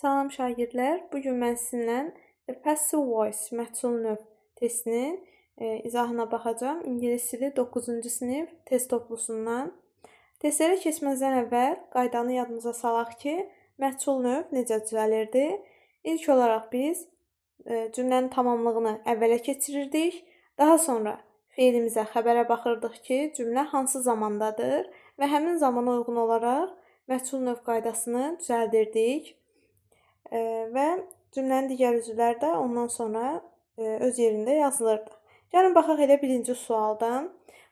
Salam şagirdlər, bugün mən sizinlə The Passive Voice məhsul növ testinin izahına baxacağam. İngilis dili 9-cu sinif test toplusundan. Testlərə keçməzdən əvvəl qaydanı yadınıza salaq ki, məhsul növ necə düzəlirdi? İlk olaraq biz cümlənin tamamlığını əvvələ keçirirdik. Daha sonra feilimizə, xəbərə baxırdıq ki, cümlə hansı zamandadır və həmin zamana uyğun olaraq məhsul növ qaydasını düzəldirdik. Və cümlənin digər üzvləri də ondan sonra öz yerində yazılırdı. Gəlin baxaq elə birinci sualdan.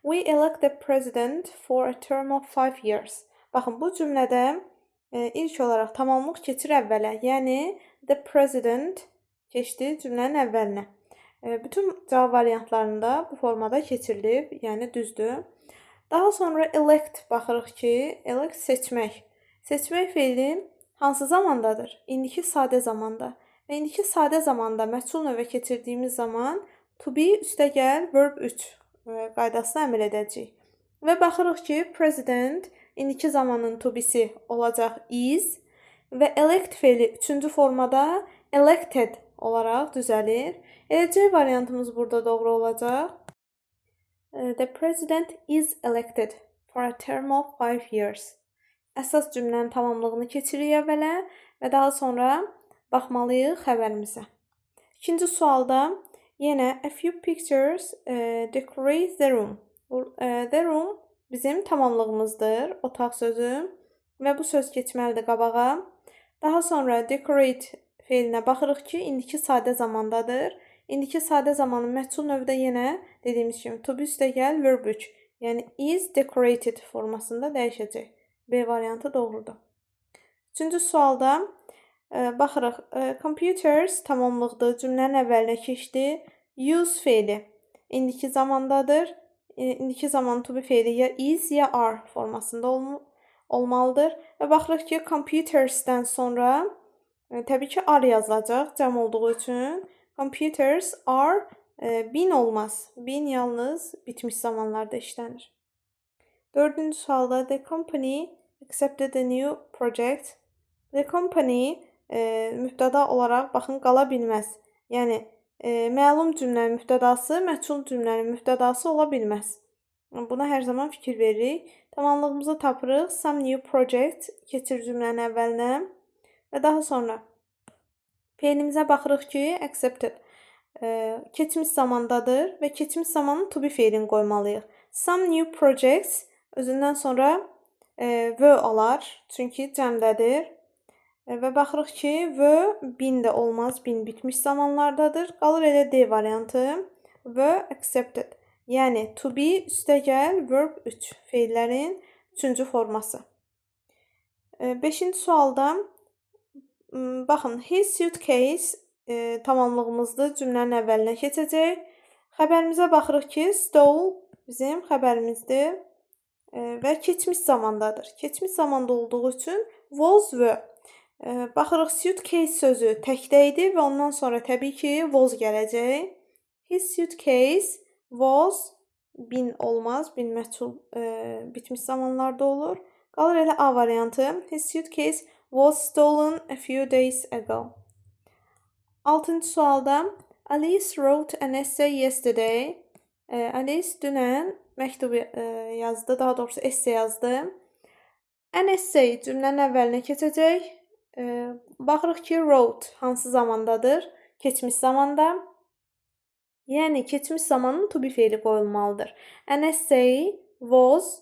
We elect the president for a term of 5 years. Baxın, bu cümlədə ilk olaraq tamamlıq keçir əvvələ. Yəni, the president keçdi cümlənin əvvəlinə. Bütün cavab variantlarında bu formada keçirilib, yəni düzdür. Daha sonra elect baxırıq ki, elect seçmək. Seçmək feili hansı zamandadır? İndiki sadə zamanda. Və indiki sadə zamanda məhsul növə keçirdiyimiz zaman to be üstəgəl verb 3 qaydasına əməl edəcəyik. Və baxırıq ki, president indiki zamanın to be'si olacaq is və elect feili 3-cü formada elected olaraq düzəlir. Eləcək variantımız burada doğru olacaq. The president is elected for a term of 5 years. Əsas cümlənin tamamlığını keçiririk əvvələ və daha sonra baxmalıyıq xəbərimizə. İkinci sualda yenə a few pictures decorate the room. The room bizim tamamlığımızdır, otaq sözü və bu söz keçməlidir qabağa. Daha sonra decorate feilinə baxırıq ki, indiki sadə zamandadır. İndiki sadə zamanın məhsul növdə yenə dediyimiz kimi to be üstəgəl verb 3, yəni is decorated formasında dəyişəcək. B variantı doğrudur. Üçüncü sualda baxırıq. Computers tamamlıqdır. Cümlənin əvvəlinə keçdi. Use feili indiki zamandadır. İndiki zaman to be feili ya is ya are formasında olmalıdır. Və baxırıq ki, computersdən sonra təbii ki, are yazılacaq cəm olduğu üçün. Computers are been olmaz. Been yalnız bitmiş zamanlarda işlənir. Dördüncü sualda the company accepted a new project. The company mübtəda olaraq baxın qala bilməz. Yəni məlum cümlənin mübtədası məchul cümlənin mübtədası ola bilməz. Buna hər zaman fikir veririk. Tamamlığımızı tapırıq. Some new project keçir cümlənin əvvəlinə və daha sonra feilimizə baxırıq ki, accepted keçmiş zamandadır və keçmiş zamanın to be feilini qoymalıyıq. Some new projects özündən sonra were alar, çünki cəmdədir. Və baxırıq ki, were been də olmaz, been bitmiş zamanlardadır. Qalır elə D variantı. Were accepted. Yəni to be üstəgəl verb 3 feillərin 3-cü forması. 5-ci sualda baxın, his suitcase tamamlığımızdır. Cümlənin əvvəlinə keçəcək. Xəbərimizə baxırıq ki, stole bizim xəbərimizdir və keçmiş zamandadır. Keçmiş zamanda olduğu üçün was were. Baxırıq, suitcase sözü təkdə idi və ondan sonra təbii ki, was gələcək. His suitcase was been olmaz, been məchul bitmiş zamanlarda olur. Qalır elə A variantı. His suitcase was stolen a few days ago. 6-cı sualda Alice wrote an essay yesterday. Alice dünən məktub yazdı, daha doğrusu essay yazdı. An essay cümlənin əvvəlinə keçəcək. Baxırıq ki, wrote hansı zamandadır? Keçmiş zamanda. Yəni, keçmiş zamanın to be feili qoyulmalıdır. An essay was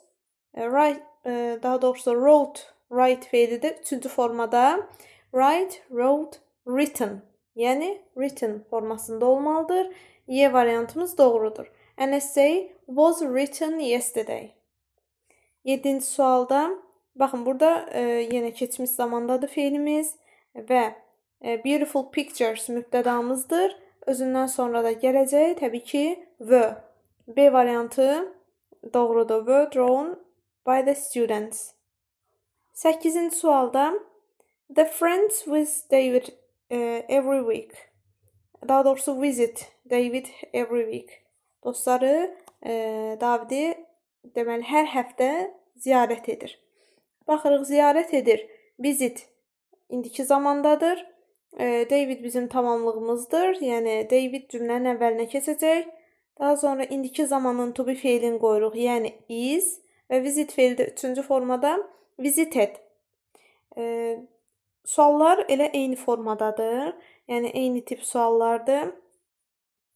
daha doğrusu wrote, write feilidir. 3-cü formada write, wrote, written. Yəni, written formasında olmalıdır. Y variantımız doğrudur. An essay was written yesterday. 7-ci sualda baxın, burada yenə keçmiş zamandadır feilimiz və beautiful pictures mübtədamızdır. Özündən sonra da gələcək təbii ki, were. B variantı doğrudur. Were drawn by the students. 8-ci sualda the friends with David every week. Daha doğrusu visit David every week. Dostları Davidi deməli hər həftə ziyarət edir. Baxırıq, ziyarət edir. Visit indiki zamandadır. David bizim tamamlığımızdır. Yəni David cümlənin əvvəlinə keçəcək. Daha sonra indiki zamanın to be feilini qoyuruq. Yəni is və visit feili də 3-cü formada visited. Suallar elə eyni formadadır. Yəni eyni tip suallardır.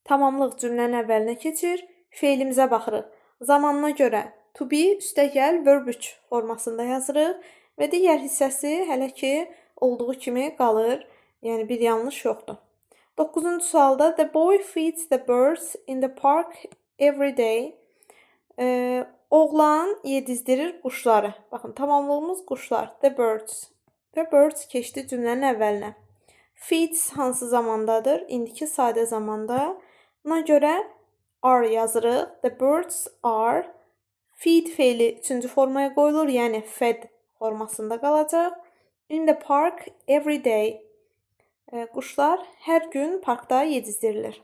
Tamamlıq cümlənin əvvəlinə keçir. Feilimizə baxırıq. Zamanına görə to be üstəgəl verb 3 formasında yazırıq və digər hissəsi hələ ki olduğu kimi qalır. Yəni bir yanlış yoxdur. 9-cu sualda the boy feeds the birds in the park every day. Oğlan yedizdirir quşları. Baxın, tamamlığımız quşlar. The birds. The birds keçdi cümlənin əvvəlinə. Feeds hansı zamandadır? İndiki sadə zamanda. Buna görə are yazırıq. The birds are. Feed feili 3-cü formaya qoyulur, yəni fed formasında qalacaq. In the park every day. Quşlar hər gün parkda yedizdirilir.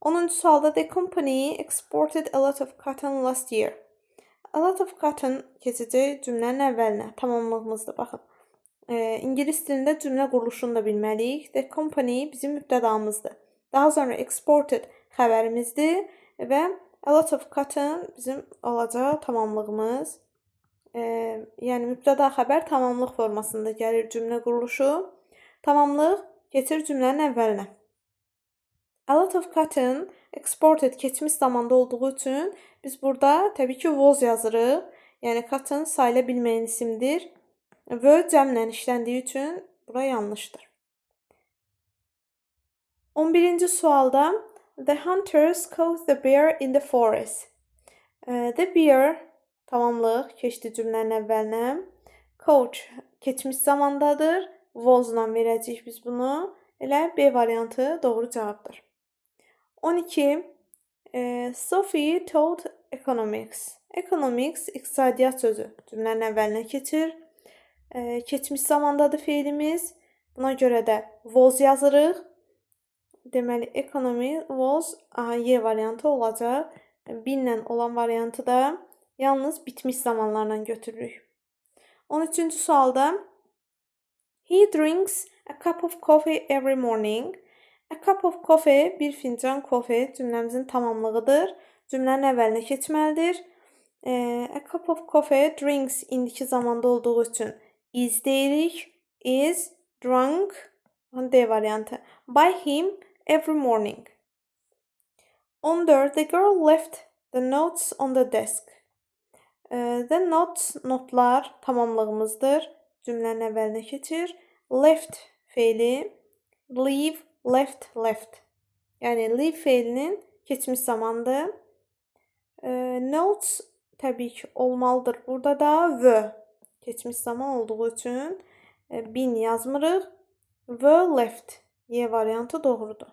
10-cu sualda the company exported a lot of cotton last year. A lot of cotton keçəcək cümlənin əvvəlinə. Tamamlığımızdır, baxın. İngilis dilində cümlə quruluşunu da bilməliyik. The company bizim mübtədamızdır. Daha sonra exported xəbərimizdir və a lot of cotton bizim olacaq tamamlığımız. Yəni mübtəda xəbər tamamlıq formasında gəlir cümlə quruluşu. Tamamlıq keçir cümlənin əvvəlinə. A lot of cotton exported keçmiş zamanda olduğu üçün biz burada təbii ki was yazırıq. Yəni cotton sayıla bilməyən isimdir. Və cəmlə işləndiyi üçün bura yanlışdır. 11-ci sualda the hunters caught the bear in the forest. The bear tamamlıq keçdi cümlənin əvvəlinə. Caught keçmiş zamandadır. Was-la verəcəyik biz bunu. Elə B variantı doğru cavabdır. 12. Sophie taught economics. Economics iqtisadiyyat sözü cümlənin əvvəlinə keçir. Keçmiş zamandadır feilimiz. Buna görə də was yazırıq. Deməli, economy was Y variantı olacaq. Binlə olan variantı da yalnız bitmiş zamanlarla götürürük. 13-cü sualda he drinks a cup of coffee every morning. A cup of coffee, bir fincan kofe cümləmizin tamamlığıdır. Cümlənin əvvəlinə keçməlidir. A cup of coffee drinks indiki zamanda olduğu üçün is deyirik. Is drunk D variantı. By him every morning. 14. The girl left the notes on the desk. The notes, notlar tamamlığımızdır. Cümlənin əvvəlinə keçir. Left feili, leave, left, left. Yəni leave feilinin keçmiş zamanıdır. Notes təbii ki olmalıdır. Burada da were keçmiş zaman olduğu üçün been yazmırıq. Were left Y variantı doğrudur.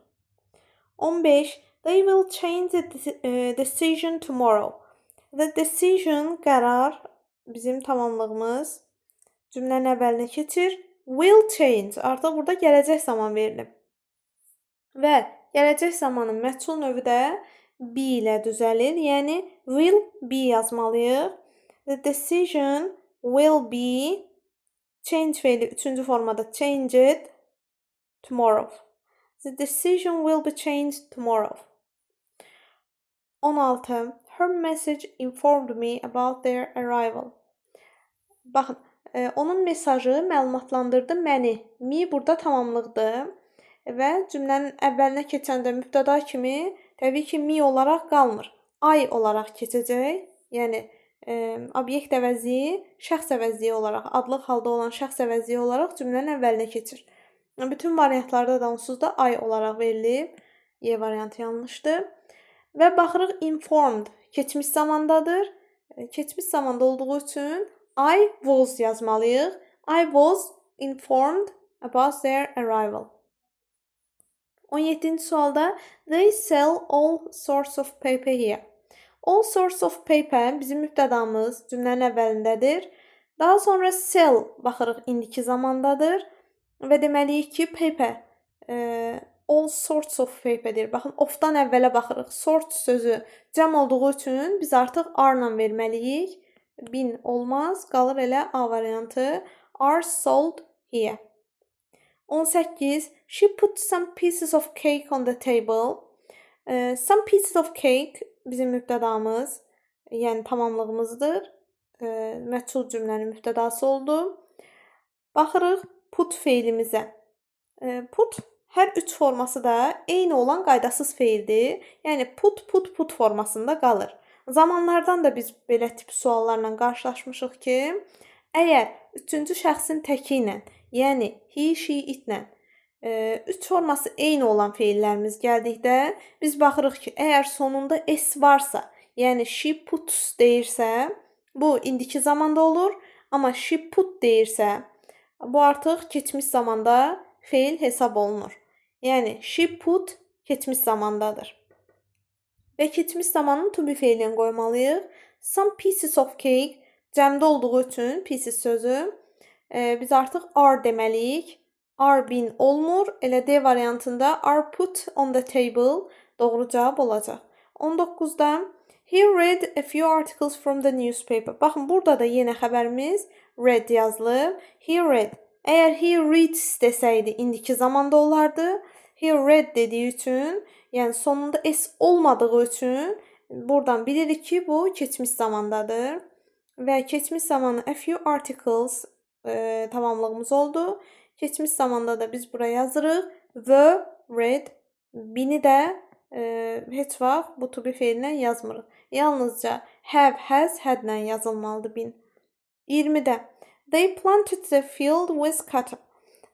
15. They will change the decision tomorrow. The decision qərar bizim tamamlığımız. Cümlənin əvvəlinə keçir. Will change. Artıq burada gələcək zaman verilib. Və gələcək zamanın məchul növü də be ilə düzəlir. Yəni will be yazmalıyıq. The decision will be change feili 3-cü formada changed tomorrow. The decision will be changed tomorrow. 16. Her message informed me about their arrival. Baxın, onun mesajı məlumatlandırdı məni. Me burada tamamlıqdır və cümlənin əvvəlinə keçəndə mübtəda kimi təbii ki me olaraq qalmır. I olaraq keçəcək. Yəni obyekt əvəzi, şəxs əvəzi olaraq, adlıq halda olan şəxs əvəzi olaraq cümlənin əvvəlinə keçir. Bütün variantlarda da onsuz da I olaraq verilib. Y variantı yanlışdır. Və baxırıq informed keçmiş zamandadır. Keçmiş zamanda olduğu üçün I was yazmalıyıq. I was informed about their arrival. 17-ci sualda they sell all sorts of paper here. All sorts of paper bizim mübtədamız cümlənin əvvəlindədir. Daha sonra sell baxırıq indiki zamandadır və deməliyik ki paper all sorts of paper-dir. Baxın, of-dan əvvələ baxırıq. Sort sözü cəm olduğu üçün biz artıq are-la verməliyik. Bin olmaz, qalır elə A variantı. Are sold here. 18. She put some pieces of cake on the table. Some pieces of cake bizim mübtədamız, yəni tamamlığımızdır. Məchul cümlənin mübtədası oldu. Baxırıq put feilimizə. Put hər üç forması da eyni olan qaydasız feildir. Yəni put formasında qalır. Zamanlardan da biz belə tip suallarla qarşılaşmışıq ki, əgər üçüncü şəxsin təki ilə, yəni he, she, itlə üç forması eyni olan feillərimiz gəldikdə biz baxırıq ki, əgər sonunda s varsa, yəni she puts deyirsə, bu indiki zamanda olur, amma she put deyirsə, bu artıq keçmiş zamanda feil hesab olunur. Yəni she put keçmiş zamandadır. Və keçmiş zamanın to be feilini qoymalıyıq. Some pieces of cake cəmdə olduğu üçün pieces sözü biz artıq are deməliyik. Are been olmur. Elə D variantında are put on the table doğru cavab olacaq. 19-da he read a few articles from the newspaper. Baxın, burada da yenə xəbərimiz read yazılıb. He read. Əgər he reads desəydi indiki zamanda olardı. He read dediyi üçün, yəni sonunda s olmadığı üçün buradan bilirik ki, bu keçmiş zamandadır. Və keçmiş zamanı a few articles tamamlığımız oldu. Keçmiş zamanda da biz buraya yazırıq. The read. Bini də heç vaxt bu to be feilinə yazmırıq. Yalnızca have, has, had-lə yazılmalıdır bin. 20-də they planted the field with cotton.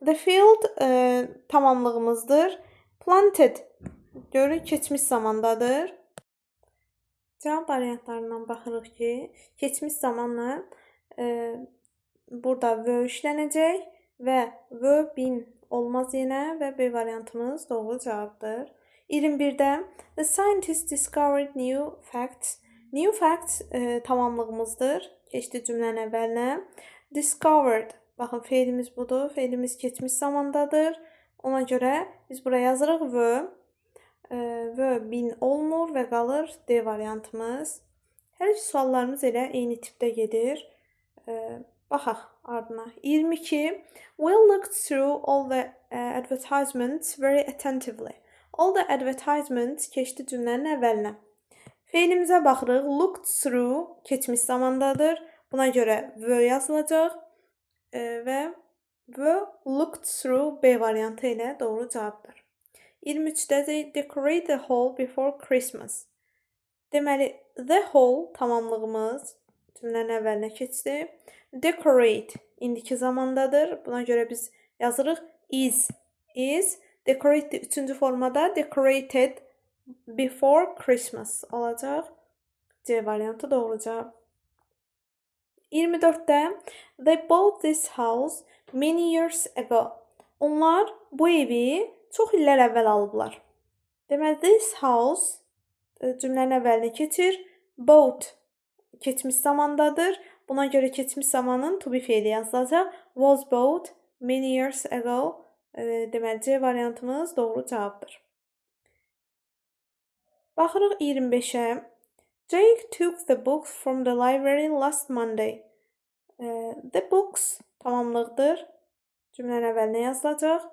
The field tamamlığımızdır. Planted görürük keçmiş zamandadır. Cavab variantlarından baxırıq ki, keçmiş zamanla burada verb işlənəcək və verb been olmaz yenə və B variantımız doğru cavabdır. 21-də the scientists discovered new facts. New facts tamamlığımızdır. Keçdi cümlənin əvvəlinə. Discovered. Baxın, feilimiz budur. Feilimiz keçmiş zamandadır. Ona görə biz buraya yazırıq verb. Verb been olmur və qalır D variantımız. Hər iki suallarımız elə eyni tipdə gedir. Baxaq ardına. 22. Will looked through all the advertisements very attentively. All the advertisements keçdi cümlənin əvvəlinə. Feilimizə baxırıq. Looked through keçmiş zamandadır. Buna görə verb yazılacaq və verb looked through B variantı ilə doğru cavabdır. 23-də decorate the hall before Christmas. Deməli, the hall tamamlığımız cümlənin əvvəlinə keçdi. Decorate indiki zamandadır. Buna görə biz yazırıq is. Decorate üçüncü formada decorated before Christmas olacaq. C variantı doğru cavab. 24-də they bought this house many years ago. Onlar bu evi çox illər əvvəl alıblar. Deməli, this house cümlənin əvvəlinə keçir. Bought keçmiş zamandadır. Buna görə keçmiş zamanın to be feili yazılacaq. Was bought many years ago. Deməli, C variantımız doğru cavabdır. Baxırıq 25-ə. Jake took the books from the library last Monday. The books tamamlıqdır. Cümlənin əvvəlinə yazılacaq.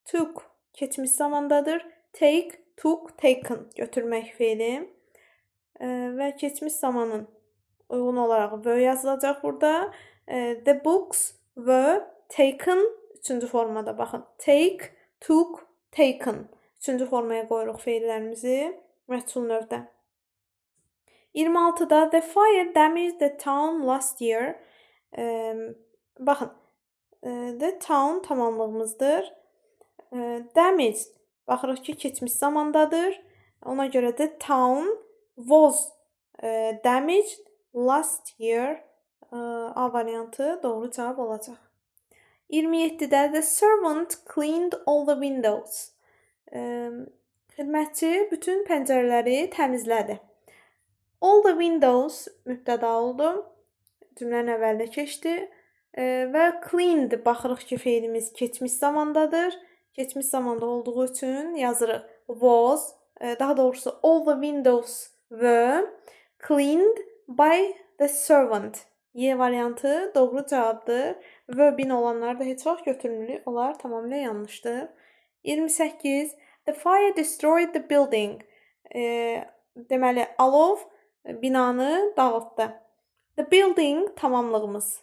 Took keçmiş zamandadır. Take, took, taken götürmək feili. Və keçmiş zamanın uyğun olaraq verb yazılacaq burada. The books were taken üçüncü formada. Baxın. Take, took, taken. Üçüncü formaya qoyuruq feillərimizi məchul növdə. 26-da the fire damaged the town last year. Baxın. The town tamamlığımızdır. Damaged. Baxırıq ki, keçmiş zamandadır. Ona görə the town was damaged last year. A variantı doğru cavab olacaq. 27-də the servant cleaned all the windows. Xidmətçi bütün pəncərələri təmizlədi. All the windows mübtəda oldu. Cümlənin əvvəlinə keçdi. Və cleaned baxırıq ki, feilimiz keçmiş zamandadır. Keçmiş zamanda olduğu üçün yazırıq was. Daha doğrusu all the windows were cleaned by the servant. Y variantı doğru cavabdır. Verb-in olanlar da heç vaxt götürülmülük. Onlar tamamilə yanlışdır. 28. The fire destroyed the building. Deməli, alov binanı dağıtdı. The building tamamlığımız.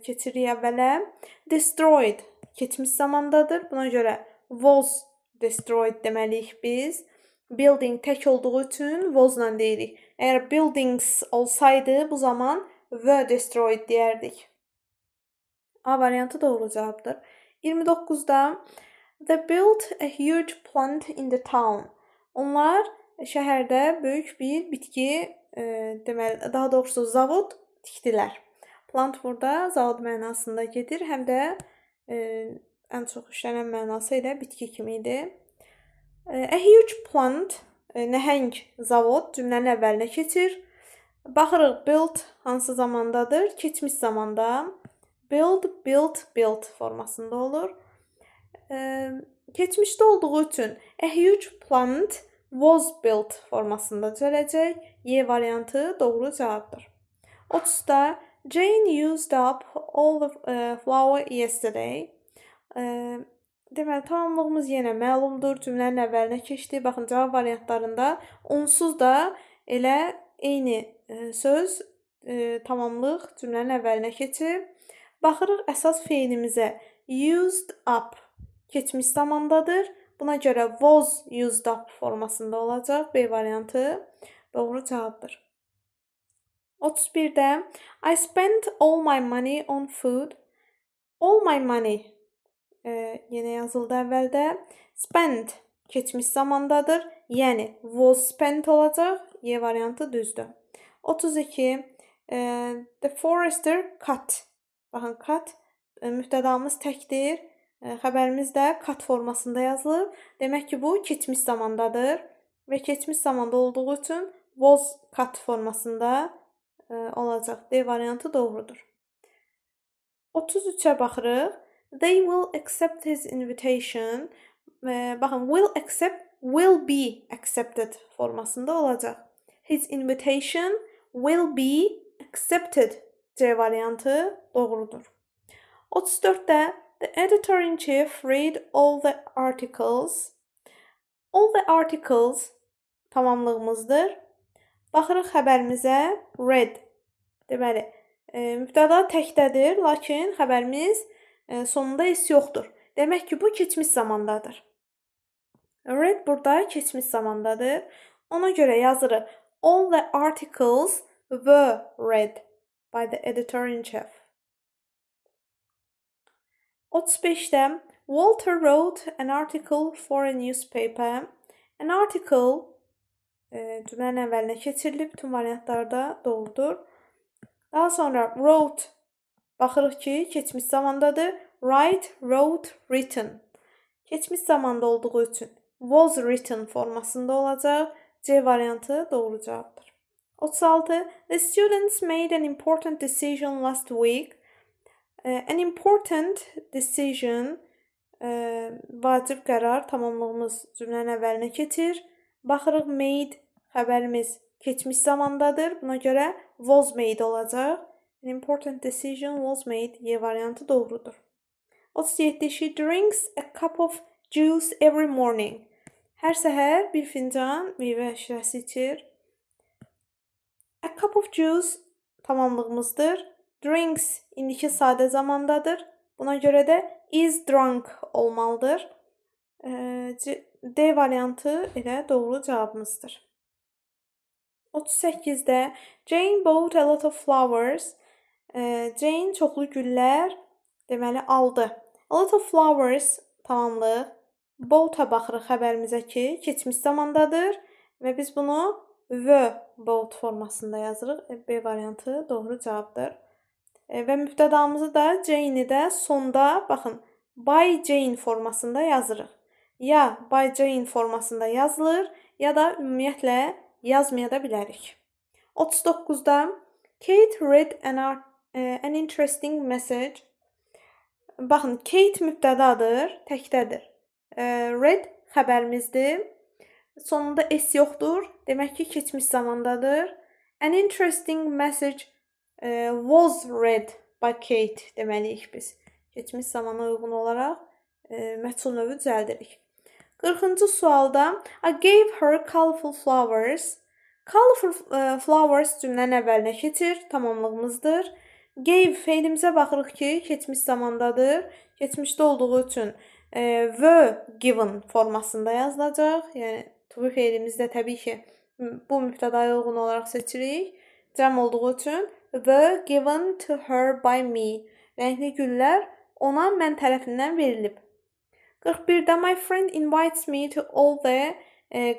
Keçirik əvvələ. Destroyed keçmiş zamandadır. Buna görə was destroyed deməliyik biz. Building tək olduğu üçün was-la deyirik. Əgər buildings olsaydı bu zaman were destroyed deyərdik. A variantı doğru cavabdır. 29-da they built a huge plant in the town. Onlar şəhərdə böyük bir bitki, deməli, daha doğrusu zavod tikdilər. Plant burada zavod mənasında gedir, həm də ən çox işlənən mənası ilə bitki kimi idi. A huge plant, nəhəng zavod cümlənin əvvəlinə keçir. Baxırıq, built hansı zamandadır? Keçmiş zamanda. Build, built, built formasında olur. Keçmişdə olduğu üçün a huge plant was built formasında düzələcək. Y variantı doğru cavabdır. 30-da Jane used up all the flour yesterday. Deməli, tamamlığımız yenə məlumdur. Cümlənin əvvəlinə keçdi. Baxın, cavab variantlarında onsuz da elə eyni söz tamamlıq cümlənin əvvəlinə keçib. Baxırıq əsas feilimizə. Used up keçmiş zamandadır. Buna görə was used up formasında olacaq. B variantı doğru cavabdır. 31-də I spent all my money on food. All my money yenə yazıldı əvvəldə. Spent keçmiş zamandadır. Yəni was spent olacaq. Y variantı düzdür. 32. The forester cut. Baxın, cut mübtədamız təkdir. Xəbərimiz də cut formasında yazılıb. Demək ki, bu keçmiş zamandadır və keçmiş zamanda olduğu üçün was cut formasında olacaq. D variantı doğrudur. 33-ə baxırıq. They will accept his invitation. Baxın, will be accepted formasında olacaq. His invitation will be accepted. C variantı doğrudur. 34-də the editor-in-chief read all the articles. All the articles tamamlığımızdır. Baxırıq xəbərimizə read. Deməli, mübtəda təkdədir, lakin xəbərimiz sonunda s yoxdur. Demək ki, bu keçmiş zamandadır. Read burada keçmiş zamandadır. Ona görə yazırıq. All the articles were read by the editor-in-chief. 35-də Walter wrote an article for a newspaper. An article cümlənin əvvəlinə keçirilib, bütün variantlarda doğrudur. Daha sonra wrote, baxırıq ki, keçmiş zamandadır. Write, wrote, written. Keçmiş zamanda olduğu üçün was written formasında olacaq. C variantı doğru cavabdır. 36. The students made an important decision last week. An important decision, vacib qərar, tamamlığımız cümlənin əvvəlinə keçir. Baxırıq, made xəbərimiz keçmiş zamandadır. Buna görə was made olacaq. An important decision was made. Y variantı doğrudur. 37. She drinks a cup of juice every morning. Hər səhər bir fincan meyvə şirəsi içir. A cup of juice tamamlığımızdır. Drinks indiki sadə zamandadır. Buna görə də is drunk olmalıdır. D variantı elə doğru cavabımızdır. 38-də Jane bought a lot of flowers. Jane çoxlu güllər deməli aldı. A lot of flowers tamamlıq. Bought-a baxırıq xəbərimizə ki, keçmiş zamandadır və biz bunu were bought formasında yazırıq. B variantı doğru cavabdır. Və mübtədamızı da Jane-i də sonda, baxın, by Jane formasında yazırıq. Ya by Jane formasında yazılır, ya da ümumiyyətlə yazmaya da bilərik. 39-da Kate read an interesting message. Baxın, Kate mübtədadır, təkdədir. Read xəbərimizdir. Sonunda s yoxdur. Demək ki, keçmiş zamandadır. An interesting message Was read by Kate deməliyik biz. Keçmiş zamana uyğun olaraq məchul növü düzəldirik. 40-cı sualda I gave her colorful flowers. Colorful flowers cümlənin əvvəlinə keçir, tamamlığımızdır. Gave feilimizə baxırıq ki, keçmiş zamandadır. Keçmişdə olduğu üçün were given formasında yazılacaq. Yəni to be feilimizdə təbii ki, bu mübtədaya uyğun olaraq seçirik. Cəm olduğu üçün were given to her by me. Rəngli güllər ona mən tərəfindən verilib. 41-də my friend invites me to all the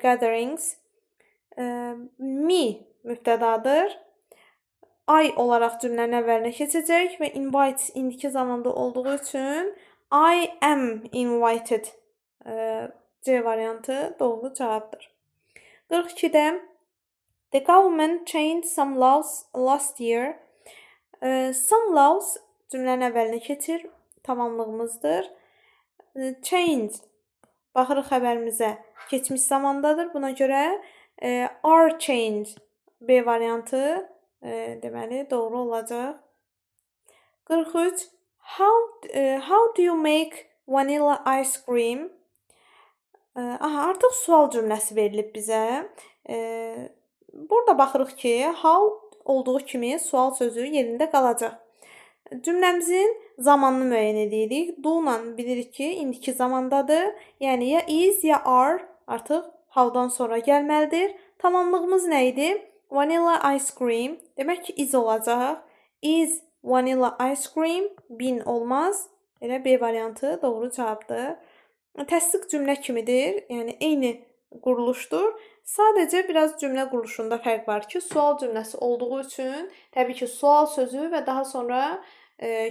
gatherings. Me mübtədadır. I olaraq cümlənin əvvəlinə keçəcək və invite indiki zamanda olduğu üçün I am invited. C variantı doğru cavabdır. 42-də the government changed some laws last year. Some laws cümlənin əvvəlinə keçir, tamamlığımızdır. Change baxırıq xəbərimizə keçmiş zamandadır. Buna görə are change B variantı deməli doğru olacaq. 43 How do you make vanilla ice cream? Artıq sual cümləsi verilib bizə. Burada baxırıq ki, how olduğu kimi sual sözü yerində qalacaq. Cümləmizin zamanını müəyyən edirik. Do-la bilirik ki, indiki zamandadır. Yəni ya is ya are artıq how-dan sonra gəlməlidir. Tamamlığımız nə idi? Vanilla ice cream. Demək ki, is olacaq. Is vanilla ice cream been olmaz. Elə B variantı doğru cavabdır. Təsdiq cümlə kimidir. Yəni eyni quruluşdur. Sadəcə biraz cümlə quruluşunda fərq var ki, sual cümləsi olduğu üçün təbii ki, sual sözü və daha sonra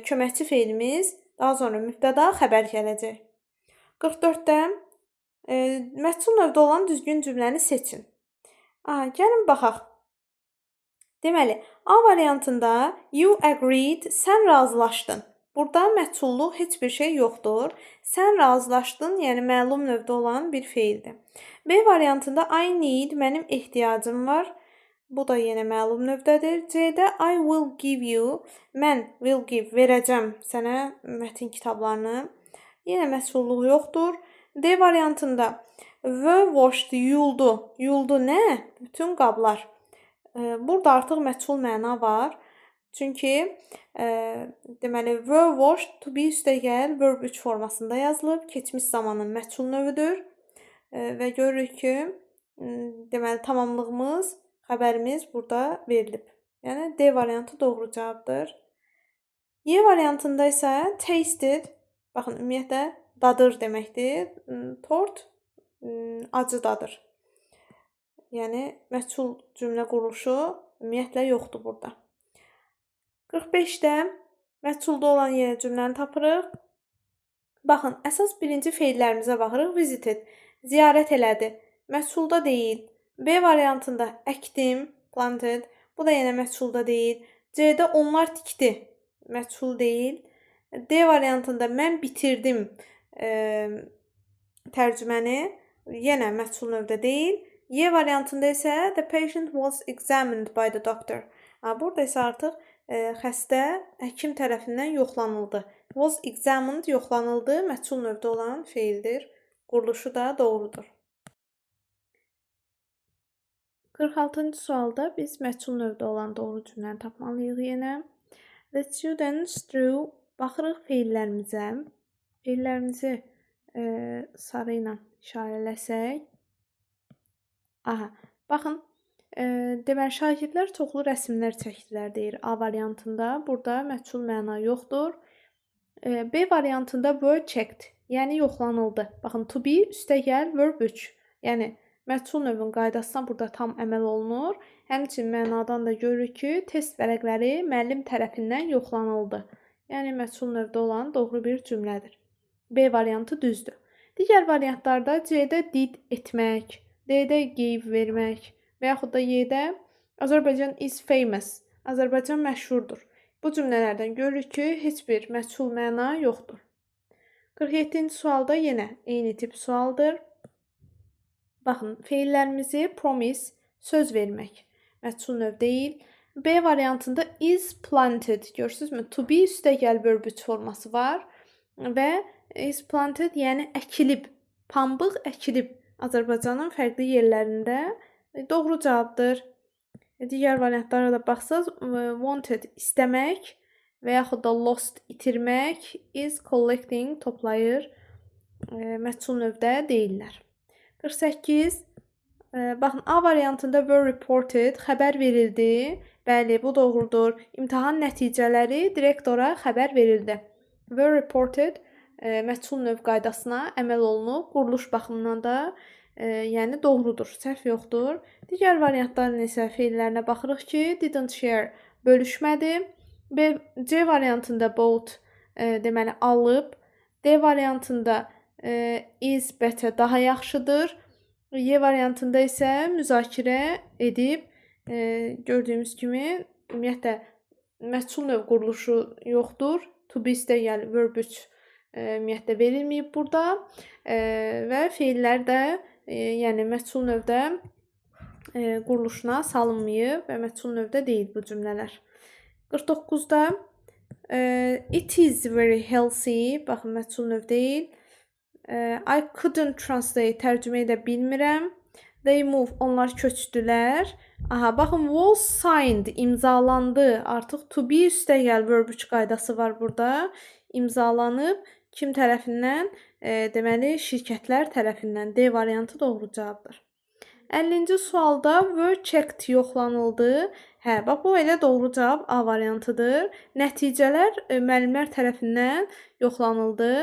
köməkçi feilimiz, daha sonra mübtəda, xəbər gələcək. 44-də məchul növdə olan düzgün cümləni seçin. Gəlin baxaq. Deməli, A variantında you agreed, sən razılaşdın. Burada məchulluq heç bir şey yoxdur. Sən razılaşdın, yəni məlum növdə olan bir feildir. B variantında I need, mənim ehtiyacım var. Bu da yenə məlum növdədir. C-də I will give you, mən will give, verəcəm sənə mətin kitablarını. Yenə məchulluq yoxdur. D variantında were washed, yuyuldu. Yuyuldu nə? Bütün qablar. Burada artıq məchul məna var. Çünki deməli were washed to be üstəgəl verb 3 formasında yazılıb. Keçmiş zamanın məchul növüdür. Və görürük ki, deməli tamamlığımız, xəbərimiz burada verilib. Yəni D variantı doğru cavabdır. Y variantında isə tasted, baxın ümumiyyətlə dadır deməkdir. Tort acı dadır. Yəni məchul cümlə quruluşu ümumiyyətlə yoxdur burada. 45-də məchulda olan yenə cümləni tapırıq. Baxın, əsas birinci feillərimizə baxırıq. Visited, ziyarət elədi. Məchulda deyil. B variantında əkdim, planted. Bu da yenə məchulda deyil. C-də onlar tikdi. Məchul deyil. D variantında mən bitirdim tərcüməni. Yenə məchul növdə deyil. Y variantında isə the patient was examined by the doctor. Burada isə artıq xəstə həkim tərəfindən yoxlanıldı. Was examined yoxlanıldı, məchul növdə olan feildir. Quruluşu da doğrudur. 46-cı sualda biz məchul növdə olan doğru cümləni tapmalıyıq yenə. The students drew, baxırıq feillərimizə. Feillərimizi sarı ilə işarələsək. Baxın. Deməli, şagirdlər çoxlu rəsmlər çəkdilər deyir A variantında. Burada məchul məna yoxdur. B variantında were checked, yəni yoxlanıldı. Baxın, to be üstəgəl verb 3. Yəni məchul növün qaydasına burada tam əməl olunur. Həmçinin mənadan da görürük ki, test vərəqləri müəllim tərəfindən yoxlanıldı. Yəni məchul növdə olan doğru bir cümlədir. B variantı düzdür. Digər variantlarda C-də did etmək, D-də gave vermək və yaxud da Y-də Azərbaycan is famous, Azərbaycan məşhurdur. Bu cümlələrdən görürük ki, heç bir məchul məna yoxdur. 47-ci sualda yenə eyni tip sualdır. Baxın, feillərimizi promise, söz vermək, məchul növ deyil. B variantında is planted. Görürsünüzmü? To be üstəgəl verb 3 forması var və is planted yəni əkilib. Pambıq əkilib Azərbaycanın fərqli yerlərində. Doğru cavabdır. Digər variantlara da baxsaq, wanted istəmək və yaxud da lost itirmək, is collecting toplayır. Məchul növdə deyirlər. 48. Baxın, A variantında were reported, xəbər verildi. Bəli, bu doğrudur. İmtahan nəticələri direktora xəbər verildi. Were reported məchul növ qaydasına əməl olunub. Quruluş baxımından da yəni doğrudur, səhv yoxdur. Digər variantların isə feillərinə baxırıq ki, didn't share bölüşmədi. C variantında bought deməli alıb. D variantında is better daha yaxşıdır. Y variantında isə müzakirə edib. Gördüyümüz kimi ümumiyyətlə məchul növ quruluşu yoxdur. To be üstəgəl verb 3 ümumiyyətlə verilməyib burada və feillər də yəni məchul növdə quruluşuna salınmayıb və məchul növdə deyil bu cümlələr. 49-da it is very healthy, baxın məchul növ deyil. I couldn't translate, tərcümə edə bilmirəm. They move, onlar köçdülər. Aha, baxın was signed, imzalandı. Artıq to be üstəgəl verb 3 qaydası var burada. İmzalanıb kim tərəfindən? Deməli şirkətlər tərəfindən. D variantı doğru cavabdır. 50-ci sualda were checked yoxlanıldı. Hə, bax bu elə doğru cavab A variantıdır. Nəticələr müəllimlər tərəfindən yoxlanıldı.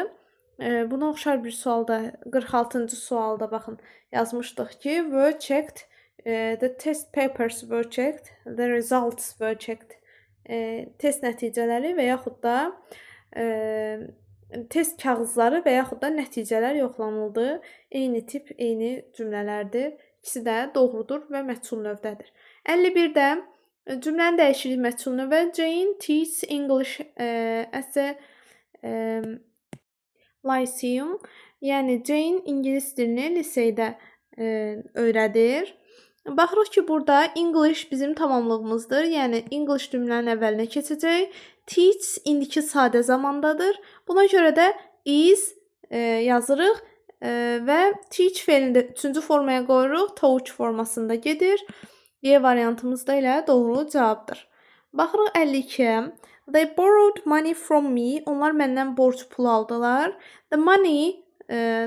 Buna oxşar bir sualda, 46-cı sualda baxın, yazmışdıq ki, were checked, the test papers were checked, the results were checked. Test nəticələri və yaxud da test kağızları və yaxud da nəticələr yoxlanıldı. Eyni tip, eyni cümlələrdir. İkisi də doğrudur və məchul növdədir. 51-də cümləni dəyişirik məchul növə. Jane teaches English as a lyceum. Yəni Jane ingilis dilini liseydə öyrədir. Baxırıq ki, burada English bizim tamamlığımızdır. Yəni English cümlənin əvvəlinə keçəcək. Teach indiki sadə zamandadır. Buna görə də is yazırıq və teach feilini 3-cü formaya qoyuruq. Taught formasında gedir. Y variantımızda elə doğru cavabdır. Baxırıq 52-yə. They borrowed money from me. Onlar məndən borc pul aldılar. The money,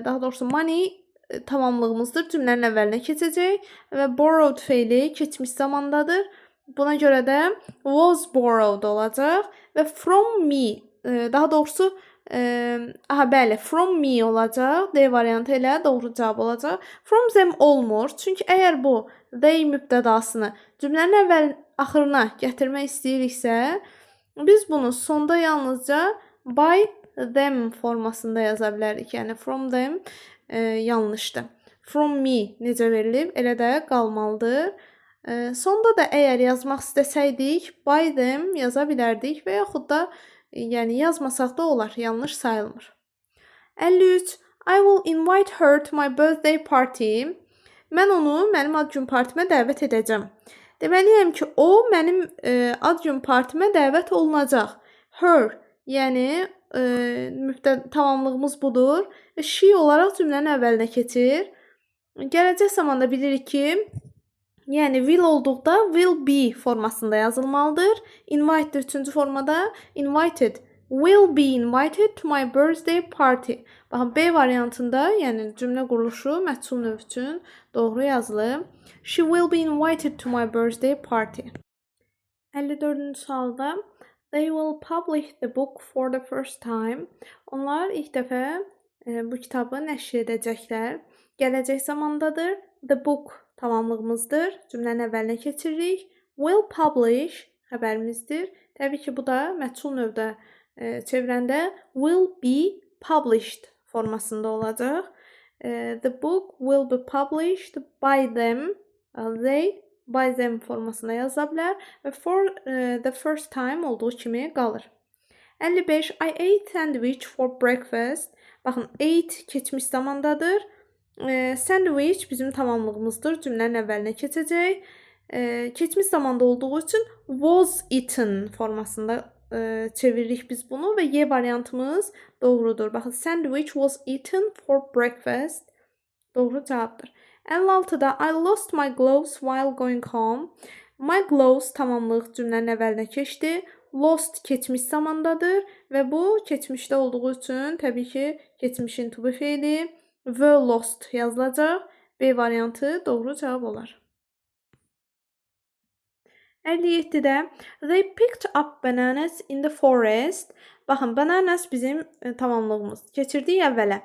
daha doğrusu money tamamlığımızdır. Cümlənin əvvəlinə keçəcək və borrowed feili keçmiş zamandadır. Buna görə də was borrowed olacaq və from me, daha doğrusu bəli, from me olacaq. D variantı elə doğru cavab olacaq. From them olmur. Çünki əgər bu they mübtədasını cümlənin axırına gətirmək istəyiriksə, biz bunu sonda yalnızca by them formasında yaza bilərik. Yəni from them yanlışdır. From me necə verilib? Elə də qalmalıdır. Sonda da əgər yazmaq istəsəydik, by them yaza bilərdik və yaxud da yəni yazmasaq da olar, yanlış sayılmır. 53. I will invite her to my birthday party. Mən onu mənim ad gün partimə dəvət edəcəm. Deməliyəm ki, o mənim ad gün partimə dəvət olunacaq. Her, yəni tamamlığımız budur. She olaraq cümlənin əvvəlinə keçir. Gələcək zamanda bilirik ki, yəni will olduqda will be formasında yazılmalıdır. Invite 3-cü formada invited. Will be invited to my birthday party. Baxın, B variantında, yəni cümlə quruluşu məchul növ üçün doğru yazılıb. She will be invited to my birthday party. 54-cü sualda they will publish the book for the first time. Onlar ilk dəfə bu kitabı nəşr edəcəklər. Gələcək zamandadır. The book tamamlığımızdır. Cümlənin əvvəlinə keçiririk. Will publish xəbərimizdir. Təbii ki, bu da məchul növdə çevirəndə will be published formasında olacaq. The book will be published by them. They by them formasında yaza bilər və for the first time olduğu kimi qalır. 55. I ate sandwich for breakfast. Baxın, ate keçmiş zamandadır. Sandwich bizim tamamlığımızdır. Cümlənin əvvəlinə keçəcək. Keçmiş zamanda olduğu üçün was eaten formasında çeviririk biz bunu və Y variantımız doğrudur. Baxın, sandwich was eaten for breakfast. Doğru cavabdır. 56-da I lost my gloves while going home. My gloves tamamlıq cümlənin əvvəlinə keçdi. Lost keçmiş zamandadır və bu keçmişdə olduğu üçün təbii ki, keçmişin to be feili were lost yazılacaq. B variantı doğru cavab olar. 57-də they picked up bananas in the forest. Baxın, bananas bizim tamamlığımız. Keçirdik əvvələ.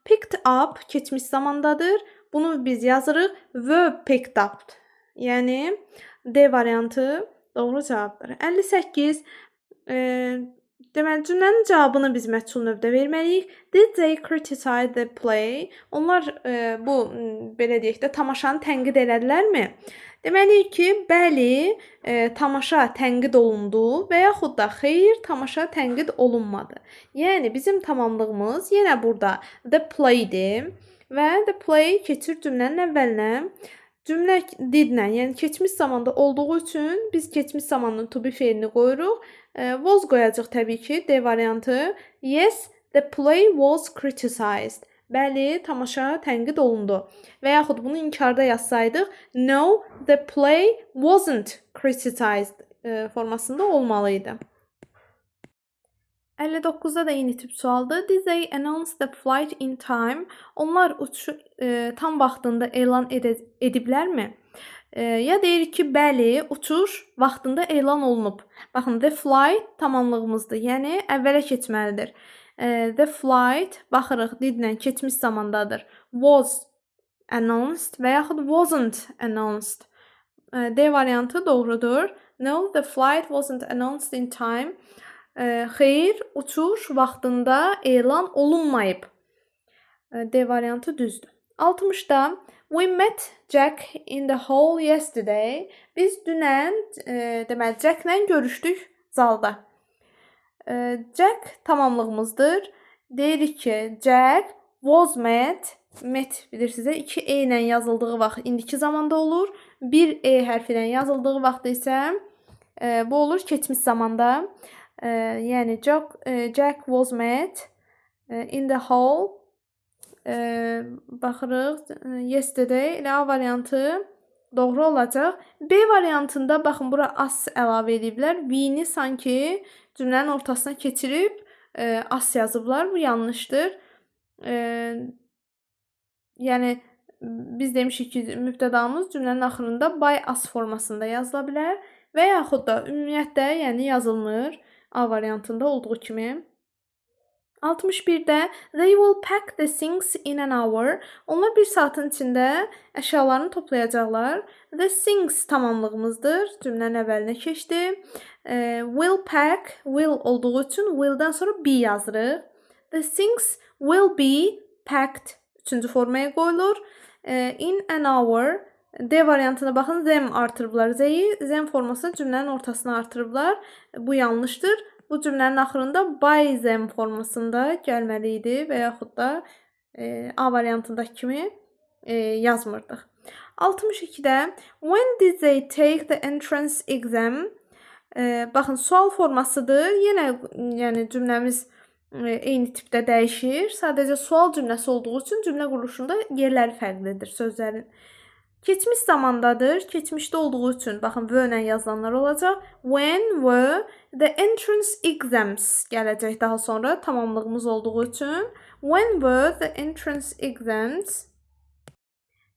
Picked up keçmiş zamandadır. Bunu biz yazırıq were picked up. Yəni D variantı doğru cavabdır. 58 deməli cümlənin cavabını biz məchul növdə verməliyik. Did they criticize the play? Onlar bu belə deyək də tamaşanı tənqid elədilərmi? Deməliyik ki, bəli, tamaşa tənqid olundu və yaxud da xeyr, tamaşa tənqid olunmadı. Yəni bizim tamamlığımız yenə burada the play-dir və the play keçir cümlənin əvvəlinə. Cümlə did-lə, yəni keçmiş zamanda olduğu üçün biz keçmiş zamanın to be feilini qoyuruq. Was qoyacaq təbii ki, D variantı. Yes, the play was criticized. Bəli, tamaşa tənqid olundu. Və yaxud bunu inkarda yazsaydıq, no, the play wasn't criticized formasında olmalıydı. 59-da da eyni tip sualdır. Did they announce the flight in time? Onlar uçuşu tam vaxtında elan ediblərmi? Ya deyirik ki, bəli, uçuş vaxtında elan olunub. Baxın, the flight tamamlığımızdır. Yəni, əvvələ keçməlidir. The flight, baxırıq, didlə keçmiş zamandadır. Was announced və yaxud wasn't announced. D variantı doğrudur. No, the flight wasn't announced in time. Xeyr, uçuş vaxtında elan olunmayıb. D variantı düzdür. 60-da we met Jack in the hall yesterday. Biz dünən deməli Jacklə görüşdük zalda. Jack tamamlığımızdır. Deyirik ki, Jack was met. Met bilirsinizə 2 e ilə yazıldığı vaxt indiki zamanda olur. 1 e hərfi ilə yazıldığı vaxt isə bu olur keçmiş zamanda. Yəni Jack was met in the hall. Baxırıq, yesterday ilə A variantı doğru olacaq. B variantında baxın, bura as əlavə ediblər. We-ni sanki cümlənin ortasına keçirib as yazıblar. Bu yanlışdır. Yəni biz demişik ki, mübtədamız cümlənin axırında by as formasında yazıla bilər və yaxud da ümumiyyətlə, yəni yazılmır A variantında olduğu kimi. 61-də they will pack the things in an hour. Onlar bir saatın içində əşyalarını toplayacaqlar. The things tamamlığımızdır. Cümlənin əvvəlinə keçdi. Will pack, will olduğu üçün will'dən sonra be yazırıq. The things will be packed. Üçüncü formaya qoyulur. In an hour. D variantına baxın, them artırıblar Z-yi. Them formasını cümlənin ortasına artırıblar. Bu yanlışdır. Bu cümlənin axırında by them formasında gəlməli idi və yaxud da A variantındakı kimi yazmırdıq. 62-də when did they take the entrance exam? Baxın, sual formasıdır. Yenə yəni cümləmiz eyni tipdə dəyişir. Sadəcə sual cümləsi olduğu üçün cümlə quruluşunda yerləri fərqlidir sözlərin. Keçmiş zamandadır. Keçmişdə olduğu üçün baxın were ilə yazılanlar olacaq. When were the entrance exams gələcək daha sonra tamamlığımız olduğu üçün. When were the entrance exams?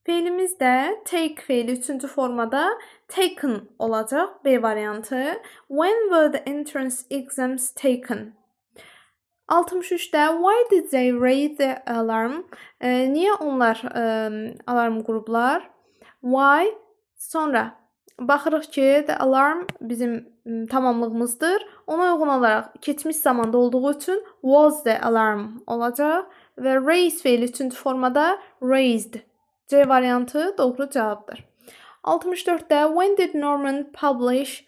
Feilimiz də take feili 3-cü formada taken olacaq. B variantı. When were the entrance exams taken? 63-də why did they raise the alarm? Niyə onlar alarm qurublar? Why? Sonra baxırıq ki, the alarm bizim tamamlığımızdır. Ona uyğun olaraq keçmiş zamanda olduğu üçün was the alarm olacaq və raise feili 3-cü formada raised. C variantı doğru cavabdır. 64-də when did Norman publish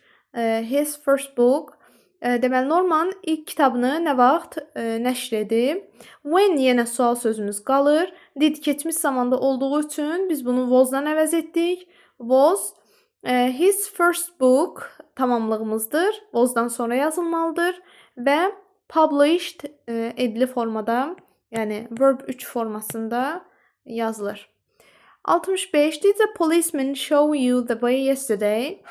his first book? Deməli, Norman ilk kitabını nə vaxt nəşr edib? When yenə sual sözümüz qalır. Did keçmiş zamanda olduğu üçün biz bunu was-dan əvəz etdik. Was. His first book tamamlığımızdır. Was-dan sonra yazılmalıdır və published edili formada, yəni verb 3 formasında yazılır. 65. Did the policeman show you the way yesterday?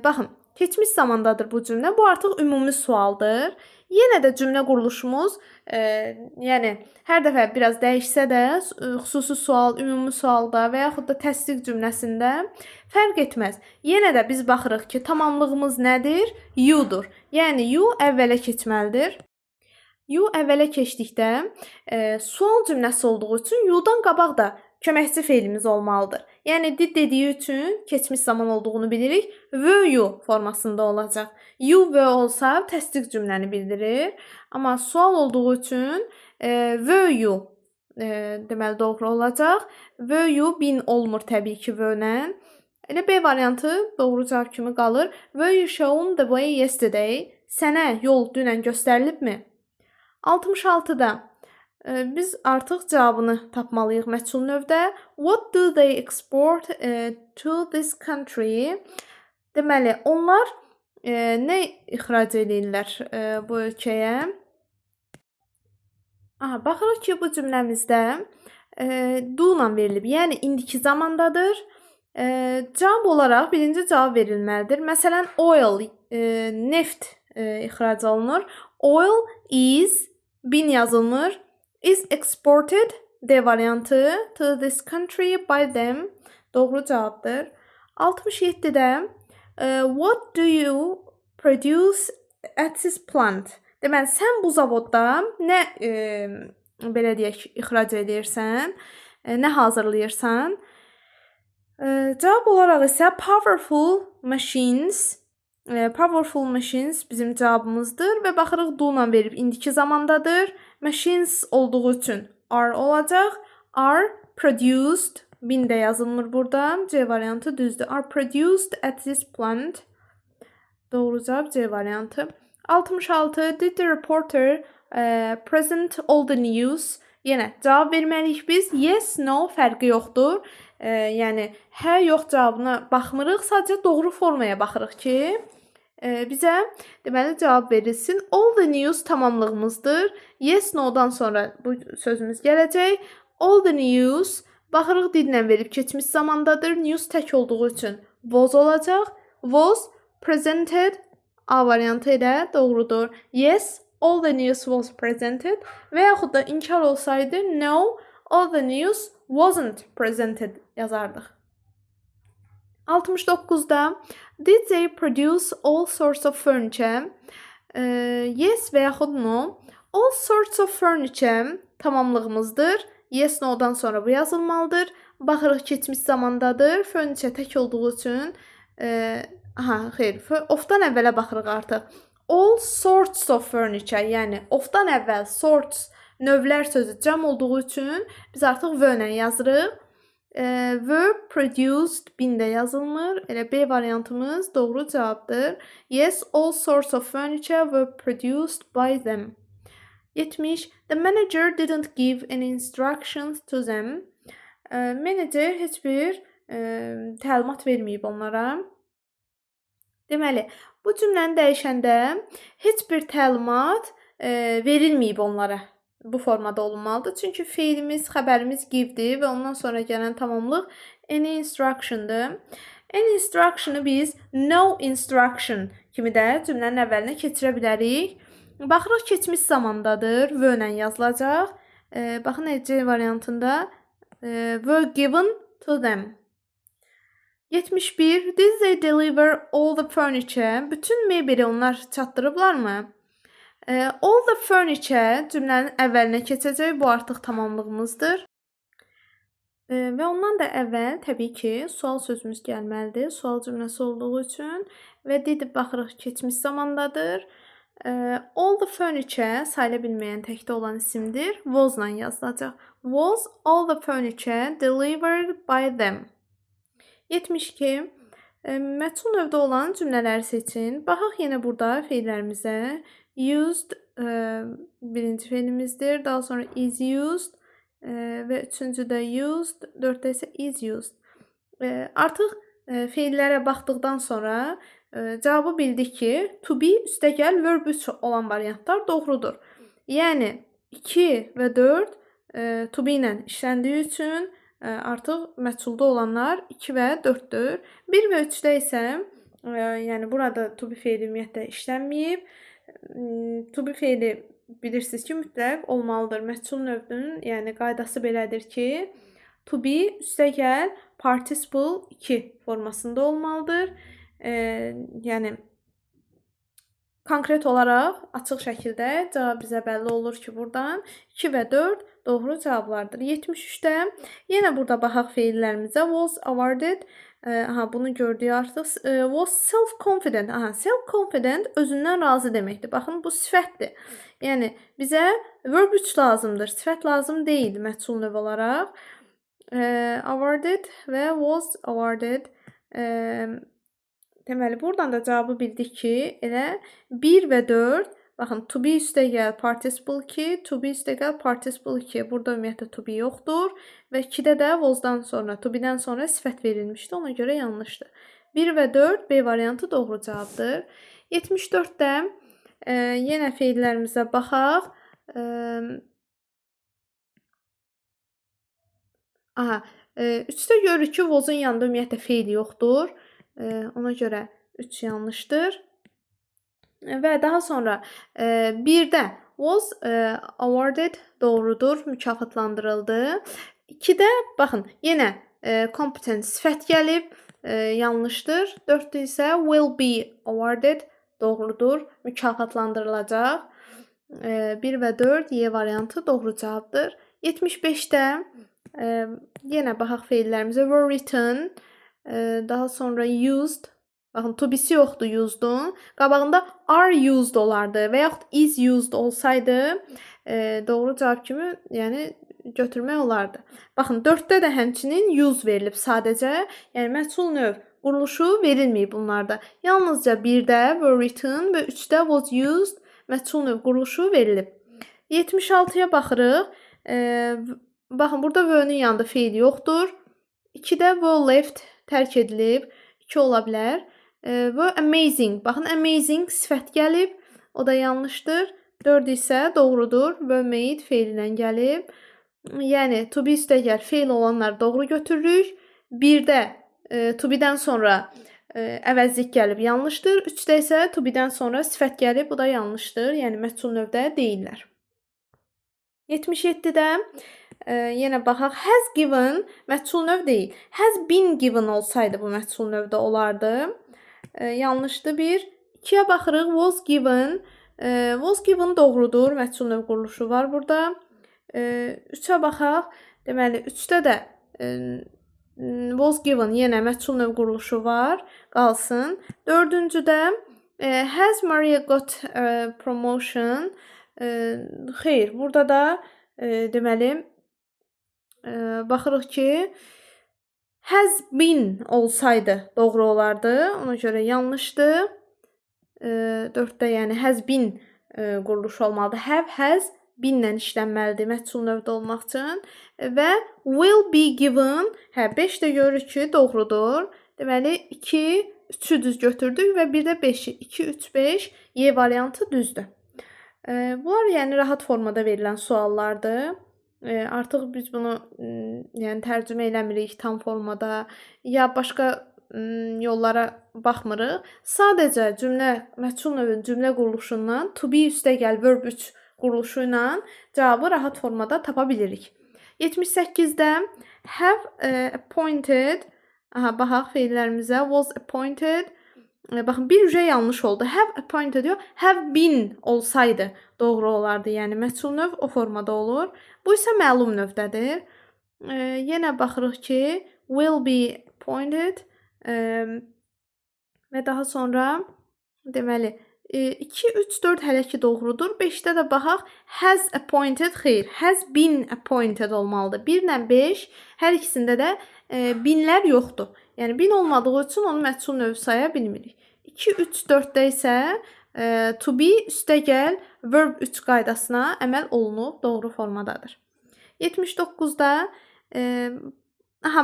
Baxın, keçmiş zamandadır bu cümlə. Bu artıq ümumi sualdır. Yenə də cümlə quruluşumuz, yəni hər dəfə biraz dəyişsə də, xüsusi sual, ümumi sualda və yaxud da təsdiq cümləsində fərq etməz. Yenə də biz baxırıq ki, tamamlığımız nədir? You-dur. Yəni you əvvələ keçməlidir. You əvvələ keçdikdə sual cümləsi olduğu üçün you-dan qabaq da köməkçi feilimiz olmalıdır. Yəni did dediyi üçün keçmiş zaman olduğunu bilirik. Were you formasında olacaq. You were olsa təsdiq cümləni bildirir. Amma sual olduğu üçün were you deməli doğru olacaq. Were you been olmur təbii ki were-lə. Elə B variantı doğru cavab kimi qalır. Were you shown the way yesterday? Sənə yol dünən göstərilibmi? 66-da biz artıq cavabını tapmalıyıq məchul növdə. What do they export to this country? Deməli, onlar nə ixrac edirlər bu ölkəyə? Baxırıq ki, bu cümləmizdə do ilə verilib. Yəni, indiki zamandadır. Cavab olaraq birinci cavab verilməlidir. Məsələn, oil, neft ixrac olunur. Oil is, bin yazılmır. Is exported, D variantı, to this country by them. Doğru cavabdır. 67-də what do you produce at this plant? Deməli, sən bu zavodda nə belə deyək, ixrac edirsən, nə hazırlayırsan? Cavab olaraq isə powerful machines bizim cavabımızdır və baxırıq do ilə verib indiki zamandadır. Machines olduğu üçün are olacaq. Are produced, bin də yazılmır burada. C variantı düzdür. Are produced at this plant. Doğru cavab C variantı. 66. Did the reporter present all the news? Yenə cavab verməliyik biz. Yes, no fərqi yoxdur. Yəni, hə, yox cavabına baxmırıq. Sadəcə doğru formaya baxırıq ki, bizə deməli cavab verilsin. All the news tamamlığımızdır. Yes, no-dan sonra bu sözümüz gələcək. All the news baxırıq didlə verib keçmiş zamandadır. News tək olduğu üçün was olacaq. Was presented A variantı ilə doğrudur. Yes, all the news was presented və yaxud da inkar olsaydı no, all the news wasn't presented yazardıq. 69-da did they produce all sorts of furniture? Yes və yaxud no. All sorts of furniture tamamlığımızdır. Yes, no-dan sonra bu yazılmalıdır. Baxırıq keçmiş zamandadır. Furniture tək olduğu üçün xeyr, of-dan əvvələ baxırıq artıq. All sorts of furniture, yəni of-dan əvvəl sorts, növlər sözü cəm olduğu üçün biz artıq were-lə yazırıq. Were produced, bin də yazılmır. Elə B variantımız doğru cavabdır. Yes, all sorts of furniture were produced by them. 70. The manager didn't give any instructions to them. Menecer heç bir təlimat verməyib onlara. Deməli, bu cümləni dəyişəndə heç bir təlimat verilməyib onlara. Bu formada olmalıdır. Çünki feilimiz, xəbərimiz give-dir və ondan sonra gələn tamamlıq any instruction-dır. Any instruction-ı biz no instruction kimi də cümlənin əvvəlinə keçirə bilərik. Baxırıq keçmiş zamandadır. Were-lə yazılacaq. Baxın, C variantında were given to them. 71. Did they deliver all the furniture? Bütün mebeli onlar çatdırıblarmı? All the furniture cümlənin əvvəlinə keçəcək. Bu artıq tamamlığımızdır. Və ondan da əvvəl təbii ki, sual sözümüz gəlməlidir. Sual cümləsi olduğu üçün və did baxırıq keçmiş zamandadır. All the furniture sayıla bilməyən təkdə olan isimdir. Was-la yazılacaq. Was all the furniture delivered by them? 72. Məchul növdə olan cümlələri seçin. Baxaq yenə burada feillərimizə. Used birinci fe'ilimizdir. Daha sonra is used və üçüncüdə used, dörddə isə is used. Artıq feillərə baxdıqdan sonra cavabı bildik ki, to be üstəgəl verb 3 olan variantlar doğrudur. Yəni 2 və 4 to be ilə işləndiyi üçün artıq məchulda olanlar 2 və 4-dür. 1 və 3-də isə yəni burada to be feili ümumiyyətlə işlənməyib. To be feili bilirsiniz ki, mütləq olmalıdır. Məchul növünün yəni qaydası belədir ki, to be üstəgəl participle 2 formasında olmalıdır. Yəni konkret olaraq açıq şəkildə cavab bizə bəlli olur ki, buradan 2 və 4 doğru cavablardır. 73-də yenə burada baxaq feillərimizə. Was awarded, bunu gördük artıq. Was self-confident. Self-confident özündən razı deməkdir. Baxın, bu sifətdir. Yəni bizə verb 3 lazımdır. Sifət lazım deyil məchul növ olaraq. Awarded və was awarded. Deməli, buradan da cavabı bildik ki, elə 1 və 4, baxın, to be üstəgəl participle 2, to be üstəgəl participle 2. Burada ümumiyyətlə to be yoxdur və 2-də də was'dan sonra, to be'dən sonra sifət verilmişdi, ona görə yanlışdır. 1 və 4 B variantı doğru cavabdır. 74-də yenə feillərimizə baxaq. 3-də görürük ki, was'ın yanında ümumiyyətlə feil yoxdur. Ona görə 3 yanlışdır. Və daha sonra 1-də was awarded doğrudur, mükafatlandırıldı. 2-də baxın, yenə competent sifət gəlib, yanlışdır. 4-də isə will be awarded doğrudur, mükafatlandırılacaq. 1 və 4 Y variantı doğru cavabdır. 75-də yenə baxaq feillərimizə. Were written, daha sonra used. Baxın, to be'si yoxdur used'un. Qabağında are used olardı və yaxud is used olsaydı doğru cavab kimi yəni götürmək olardı. Baxın, 4-də də həmçinin use verilib sadəcə. Yəni məchul növ quruluşu verilməyib bunlarda. Yalnızca 1-də were written və 3-də was used məchul növ quruluşu verilib. 76-ya baxırıq. Baxın, burada were-nin yanında feil yoxdur. 2-də were left tərk edilib. 2 ola bilər. Were amazing. Baxın, amazing sifət gəlib. O da yanlışdır. 4 isə doğrudur. Were made feil ilə gəlib. Yəni, to be üstəgəl feil olanları doğru götürürük. 1-də to be'dən sonra əvəzlik gəlib, yanlışdır. 3-də isə to be'dən sonra sifət gəlib, bu da yanlışdır. Yəni, məchul növdə deyillər. 77-də yenə baxaq. Has given məchul növ deyil. Has been given olsaydı bu məchul növdə olardı. Yanlışdır 1. 2-yə baxırıq. Was given. Was given doğrudur. Məchul növ quruluşu var burada. 3-ə baxaq. Deməli, 3-də də was given yenə məchul növ quruluşu var. Qalsın. 4-cüdə has Maria got promotion. Xeyr, burada da deməli baxırıq ki, has been olsaydı doğru olardı. Ona görə yanlışdır. 4-də yəni has been quruluşu olmalıdır. Have, has, been-lə işlənməlidir məchul növdə olmaq üçün. Və will be given, 5-də görürük ki, doğrudur. Deməli, 2, 3-ü düz götürdük və bir də 5-i. 2, 3, 5, Y variantı düzdür. Bunlar yəni rahat formada verilən suallardır. Artıq biz bunu yəni tərcümə eləmirik tam formada ya başqa yollara baxmırıq. Sadəcə cümlə, məchul növün cümlə quruluşundan to be üstəgəl verb 3 quruluşu ilə cavabı rahat formada tapa bilirik. 78-də have appointed, baxaq feillərimizə. Was appointed. Baxın, bir ücə yanlış oldu. Have appointed yox, have been olsaydı doğru olardı. Yəni məchul növ o formada olur. Bu isə məlum növdədir. Yenə baxırıq ki, will be appointed və daha sonra deməli 2, 3, 4 hələ ki doğrudur. 5-də də baxaq. Has appointed, xeyr. Has been appointed olmalıdır. 1 ilə 5 hər ikisində də binlər yoxdur. Yəni, bin olmadığı üçün onu məchul növ saya bilmirik. 2, 3, 4-də isə to be üstəgəl verb 3 qaydasına əməl olunub, doğru formadadır. 79-da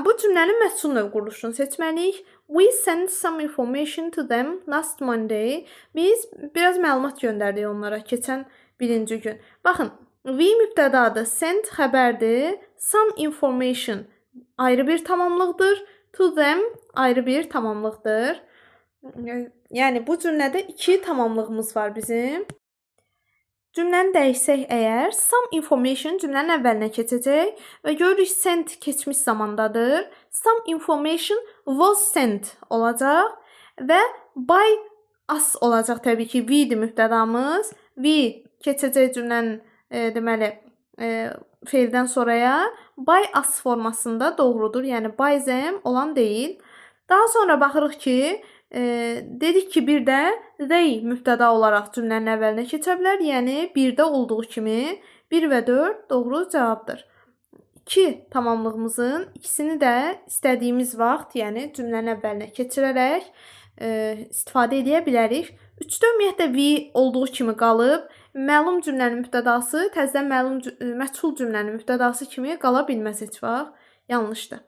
bu cümlənin məchul növ quruluşunu seçməliyik. We sent some information to them last Monday. Biz biraz məlumat göndərdik onlara keçən birinci gün. Baxın, we mübtədadır, send xəbərdir, some information ayrı bir tamamlıqdır, to them ayrı bir tamamlıqdır. Yəni bu cümlədə iki tamamlığımız var bizim. Cümləni dəyişsək əgər, some information cümlənin əvvəlinə keçəcək və görürük sent keçmiş zamandadır. Some information was sent olacaq və by us olacaq təbii ki. We-dir mübtədamız. We keçəcək cümlənin deməli feildən sonraya by us formasında doğrudur. Yəni by them olan deyil. Daha sonra baxırıq ki, dedik ki, bir də they mübtəda olaraq cümlənin əvvəlinə keçə bilər. Yəni, birdə olduğu kimi 1 və 4 doğru cavabdır. 2 tamamlığımızın ikisini də istədiyimiz vaxt, yəni cümlənin əvvəlinə keçirərək istifadə edə bilərik. 3-də ümumiyyətlə we olduğu kimi qalıb, məlum cümlənin mübtədası təzədən məchul cümlənin mübtədası kimi qala bilməz heç vaxt. Yanlışdır.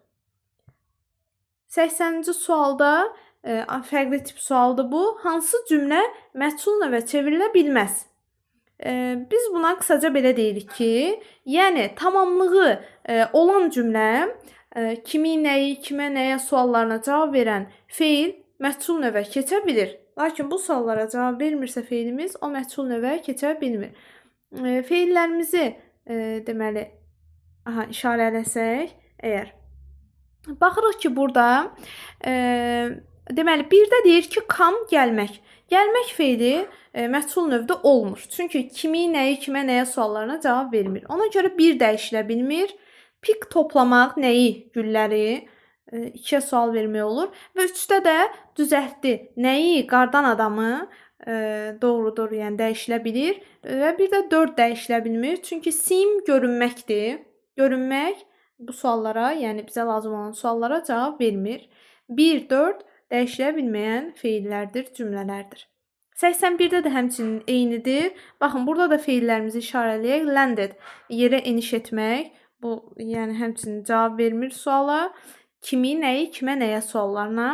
80-ci sualda fərqli tip sualdır bu. Hansı cümlə məchul növə çevrilə bilməz? Biz buna qısaca belə deyirik ki, yəni tamamlığı olan cümlə kimi, nəyi, kimə, nəyə suallarına cavab verən feil məchul növə keçə bilir. Lakin bu suallara cavab vermirsə feilimiz o məchul növə keçə bilmir. Feillərimizi deməli işarələsək əgər. Baxırıq ki, burada deməli, birdə deyir ki, come gəlmək. Gəlmək feili məchul növdə olmur. Çünki kimi, nəyi, kimə, nəyə suallarına cavab vermir. Ona görə bir dəyişilə bilmir. Pick toplamaq, nəyi, gülləri, 2-yə sual vermək olur. Və 3-də də düzəltdi. Nəyi, qardan adamı doğrudur, yəni dəyişilə bilir. Və bir də 4 dəyişilə bilmir. Çünki sim görünməkdir. Görünmək bu suallara, yəni bizə lazım olan suallara cavab vermir. 1, 4 dəyişilə bilməyən feillərdir, cümlələrdir. 81-də də həmçinin eynidir. Baxın, burada da feillərimizi işarələyək. Landed, yerə eniş etmək. Bu, yəni həmçinin cavab vermir suala. Kimi, nəyi, kimə, nəyə suallarına.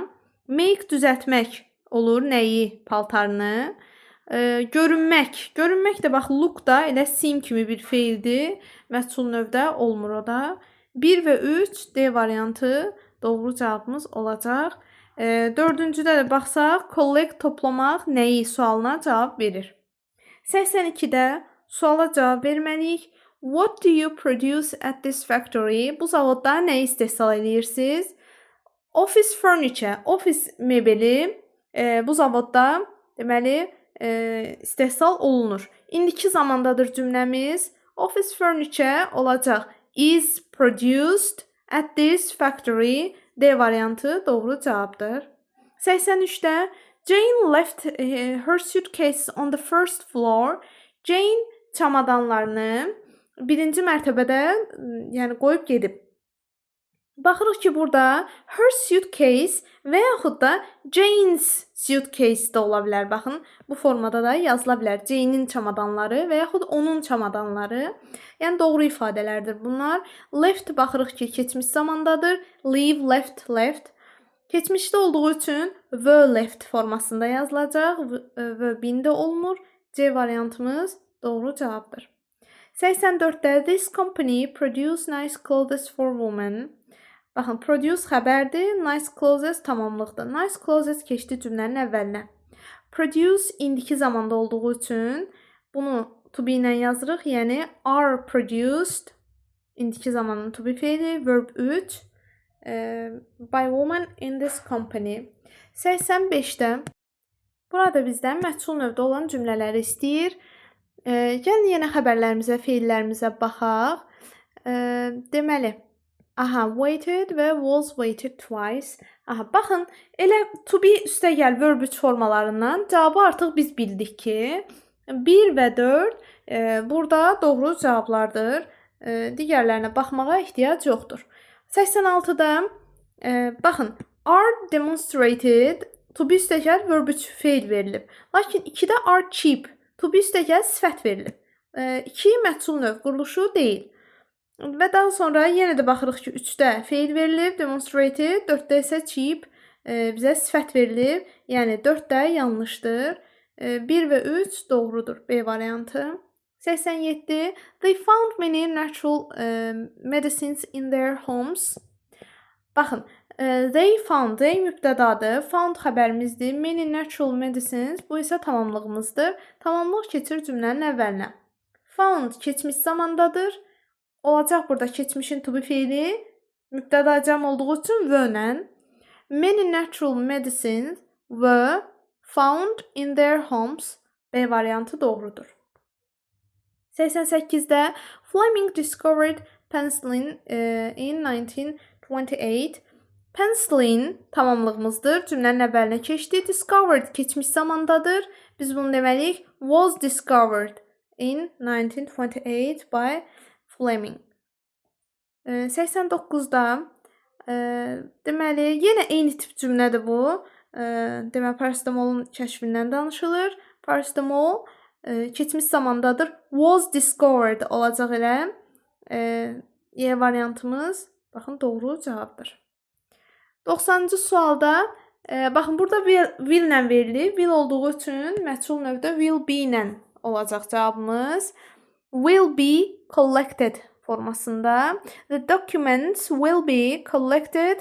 Make, düzəltmək olur. Nəyi, paltarını. Görünmək. Görünmək də, bax, look da elə sim kimi bir feildir. Məchul növdə olmur o da. 1 və 3 D variantı doğru cavabımız olacaq. 4-cüdə də baxsaq, collect, toplamaq nəyi sualına cavab verir. 82-də suala cavab verməliyik. What do you produce at this factory? Bu zavodda nəyi istehsal edirsiniz? Office furniture, ofis mebeli bu zavodda deməli istehsal olunur. İndiki zamandadır cümləmiz. Office furniture olacaq. Is produced at this factory. D variantı doğru cavabdır. 83-də Jane left her suitcase on the first floor. Jane çamadanlarını birinci mərtəbədə yəni qoyub gedib. Baxırıq ki, burada her suitcase və yaxud da Jane's suitcase də ola bilər. Baxın, bu formada da yazıla bilər. Jane'in çamadanları və yaxud onun çamadanları. Yəni doğru ifadələrdir bunlar. Left baxırıq ki, keçmiş zamandadır. Leave, left, left. Keçmişdə olduğu üçün were left formasında yazılacaq. Verb-ində olmur. C variantımız doğru cavabdır. 84-də this company produce nice clothes for women. Baxın, produce xəbərdir, nice clothes tamamlıqdır. Nice clothes keçdi cümlənin əvvəlinə. Produce indiki zamanda olduğu üçün bunu to be ilə yazırıq. Yəni are produced indiki zamanın to be feili, verb 3 by woman in this company. 85-də burada bizdən məchul növdə olan cümlələri istəyir. Gəlin yenə xəbərlərimizə, feillərimizə baxaq. Deməli, waited və was waited twice. Baxın, elə to be üstəgəl verb 3 formalarından cavabı artıq biz bildik ki, 1 və 4 burada doğru cavablardır. Digərlərinə baxmağa ehtiyac yoxdur. 86-da baxın, are demonstrated to be üstəgəl verb 3 feil verilib. Lakin 2-də are cheap, to be üstəgəl sifət verilib. 2 məchul növ quruluşu deyil. Və daha sonra yenə də baxırıq ki, 3-də feil verilib, demonstrated, 4-də isə cheap bizə sifət verilir. Yəni 4 də yanlışdır. 1 və 3 doğrudur. B variantı. 87. They found many natural medicines in their homes. Baxın, they found, they mübtədadır, found xəbərimizdir, many natural medicines, bu isə tamamlığımızdır. Tamamlıq keçir cümlənin əvvəlinə. Found keçmiş zamandadır, olacaq burada keçmişin to be fiili, mübtəda cəm olduğu üçün və-lə. Many natural medicines were found in their homes. B variantı doğrudur. 88-də Fleming discovered penicillin in 1928. Penicillin tamamlığımızdır. Cümlənin əvvəlinə keçdi. Discovered keçmiş zamandadır. Biz bunu deməliyik. Was discovered in 1928 by Fleming. 89-da deməli, yenə eyni tip cümlədir bu. Deməli, paracetamolun kəşfindən danışılır. Paracetamol keçmiş zamandadır. Was discovered olacaq elə. E variantımız, baxın, doğru cavabdır. 90-cı sualda, baxın, burada will ilə verilir. Will olduğu üçün məchul növdə will be ilə olacaq cavabımız. Will be collected formasında. The documents will be collected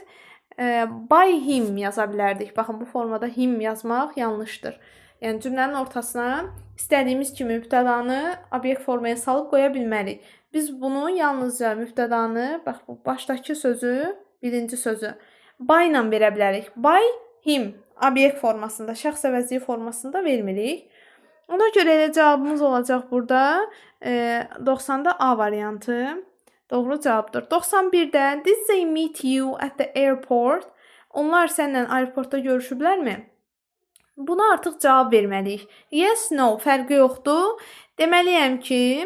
by him yaza bilərdik. Baxın, bu formada him yazmaq yanlışdır. Yəni, cümlənin ortasına istədiyimiz kimi mübtədanı obyekt formaya salıb qoya bilmərik. Biz bunu yalnızca mübtədanı, bax, bu başdakı sözü, birinci sözü by ilə verə bilərik. By him obyekt formasında, şəxs əvəzliyi formasında vermirik. Ona görə elə cavabımız olacaq burada 90-da A variantı doğru cavabdır. 91-də did they meet you at the airport? Onlar səninlə aeroportda görüşüblərmi? Buna artıq cavab verməliyik. Yes, no, fərqi yoxdur. Deməliyəm ki,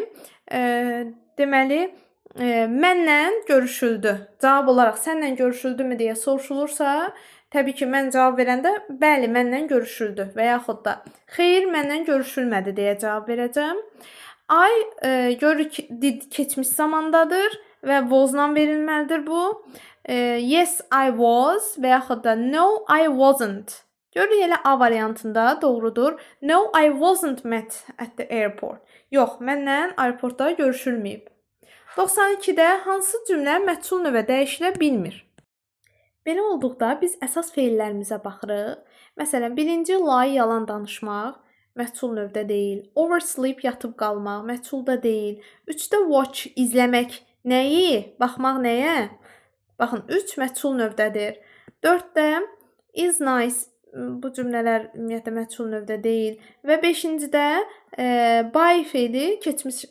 mənlə görüşüldü. Cavab olaraq sənlə görüşüldümü deyə soruşulursa, təbii ki, mən cavab verəndə bəli, mənlə görüşüldü və yaxud da xeyr, mənlə görüşülmədi deyə cavab verəcəm. I görürük ki, did keçmiş zamandadır və was-la verilməlidir bu. Yes, I was və yaxud da no, I wasn't. Görürük elə A variantında doğrudur. No, I wasn't met at the airport. Yox, mənlə aeroportda görüşülməyib. 92-də hansı cümlə məchul növə dəyişilə bilmir? Belə olduqda biz əsas feillərimizə baxırıq. Məsələn, birinci lie, yalan danışmaq, məchul növdə deyil. Oversleep, yatıb qalmaq, məchulda deyil. 3-də watch, izləmək. Nəyi? Baxmaq nəyə? Baxın, 3 məchul növdədir. 4-də is nice, bu cümlələr ümumiyyətlə məchul növdə deyil. Və 5-cidə by feili keçmiş,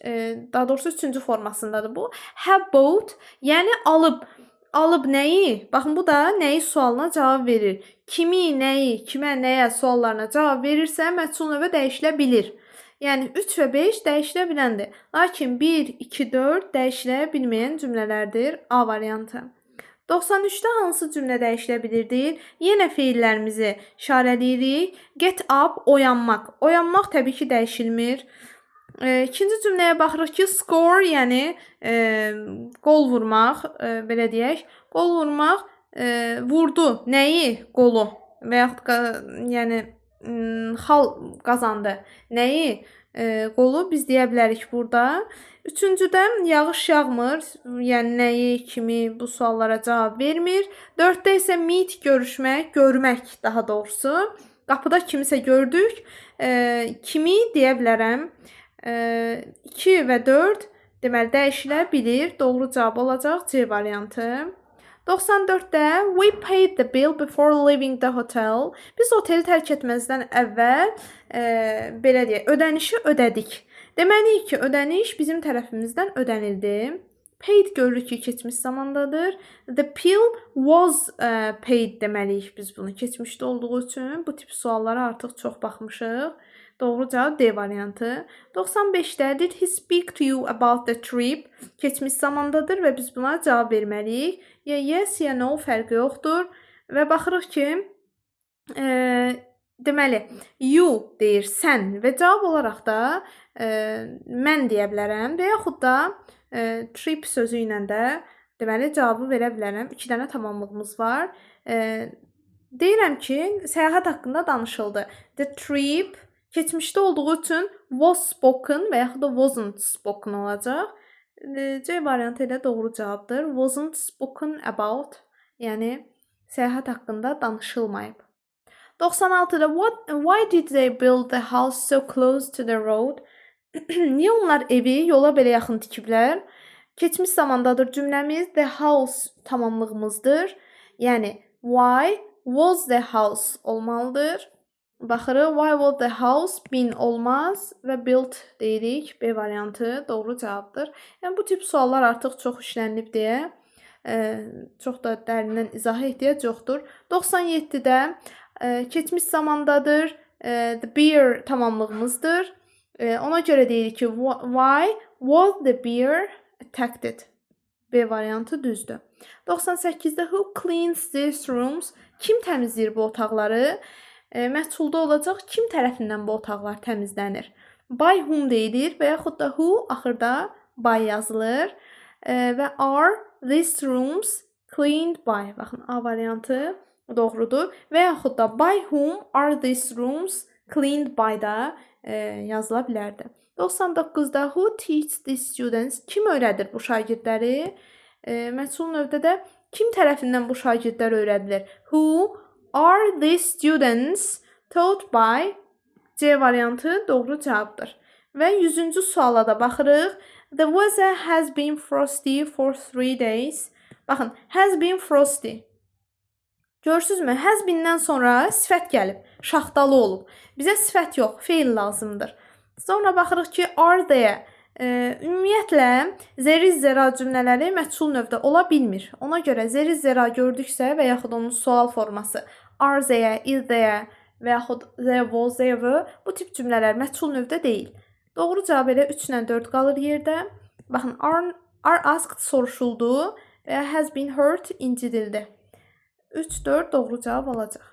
daha doğrusu 3-cü formasındadır bu. Have bought, yəni alıb. Alıb nəyi? Baxın, bu da nəyi sualına cavab verir. Kimi, nəyi, kimə, nəyə suallarına cavab verirsə, məchul növə dəyişilə bilir. Yəni 3 və 5 dəyişilə biləndir. Lakin 1, 2, 4 dəyişilə bilməyən cümlələrdir. A variantı. 93-də hansı cümlə dəyişilə bilirdir? Yenə feillərimizi işarələyirik. Get up, oyanmaq. Oyanmaq təbii ki, dəyişilmir. İkinci cümləyə baxırıq ki, score, yəni qol vurmaq, belə deyək. Qol vurmaq, vurdu. Nəyi? Qolu. Və yaxud yəni xal qazandı. Nəyi? Qolu biz deyə bilərik burada. Üçüncüdə yağış yağmır, yəni nəyi, kimi bu suallara cavab vermir. 4-də isə meet, görüşmək, görmək daha doğrusu. Qapıda kimisə gördük. Kimi deyə bilərəm. 2 və 4 deməli dəyişilə bilir. Doğru cavab olacaq C variantı. 94-də we paid the bill before leaving the hotel. Biz oteli tərk etməzdən əvvəl belə deyək, ödənişi ödədik. Deməliyik ki, ödəniş bizim tərəfimizdən ödənildi. Paid görürük ki, keçmiş zamandadır. The bill was paid deməliyik biz bunu keçmişdə olduğu üçün. Bu tip suallara artıq çox baxmışıq. Doğru cavab D variantı. 95-də did he speak to you about the trip? Keçmiş zamandadır və biz buna cavab verməliyik. Ya yes, ya no fərqi yoxdur. Və baxırıq ki, deməli, you deyir, sən və cavab olaraq da mən deyə bilərəm və yaxud da trip sözü ilə də deməli cavabı verə bilərəm. 2 dənə tamamlığımız var. Deyirəm ki, səyahət haqqında danışıldı. The trip keçmişdə olduğu üçün was spoken və yaxud da wasn't spoken olacaq. C variantı ilə doğru cavabdır. Wasn't spoken about, yəni səyahət haqqında danışılmayıb. 96-da why did they build the house so close to the road? Niyə onlar evi yola belə yaxın tikiblər? Keçmiş zamandadır cümləmiz. The house tamamlığımızdır. Yəni why was the house olmalıdır. Baxırıq. Why was the house been olmaz və built deyirik. B variantı doğru cavabdır. Yəni bu tip suallar artıq çox işlənilib deyə çox da dərindən izaha ehtiyac yoxdur. 97-də keçmiş zamandadır. The bear tamamlığımızdır. Ona görə deyirik ki, why was the bear attacked? B variantı düzdür. 98-də who cleans these rooms? Kim təmizləyir bu otaqları? Məhsulda olacaq kim tərəfindən bu otaqlar təmizlənir? By whom deyilir və yaxud da who axırda by yazılır. Və are these rooms cleaned by? Baxın, A variantı doğrudur. Və yaxud da by whom are these rooms cleaned by da yazıla bilərdi. 99-da who teaches these students? Kim öyrədir bu şagirdləri? Məhsul növdə də kim tərəfindən bu şagirdlər öyrədilir? Who are these students taught by? C variantı doğru cavabdır. Və 100-cü suala da baxırıq. The weather has been frosty for 3 days. Baxın, has been frosty. Görürsünüzmü? Has been-dən sonra sifət gəlib, şaxtalı olub. Bizə sifət yox, feil lazımdır. Sonra baxırıq ki, are there. Ümumiyyətlə, zeri-zera cümlələri məhsul növdə ola bilmir. Ona görə zeri-zera gördüksə və yaxud onun sual forması are there, is there və yaxud there was, there were, bu tip cümlələr məhsul növdə deyil. Doğru cavab elə 3 ilə 4 qalır yerdə. Baxın, are asked soruşuldu və has been hurt incidildi. 3-4 doğru cavab olacaq.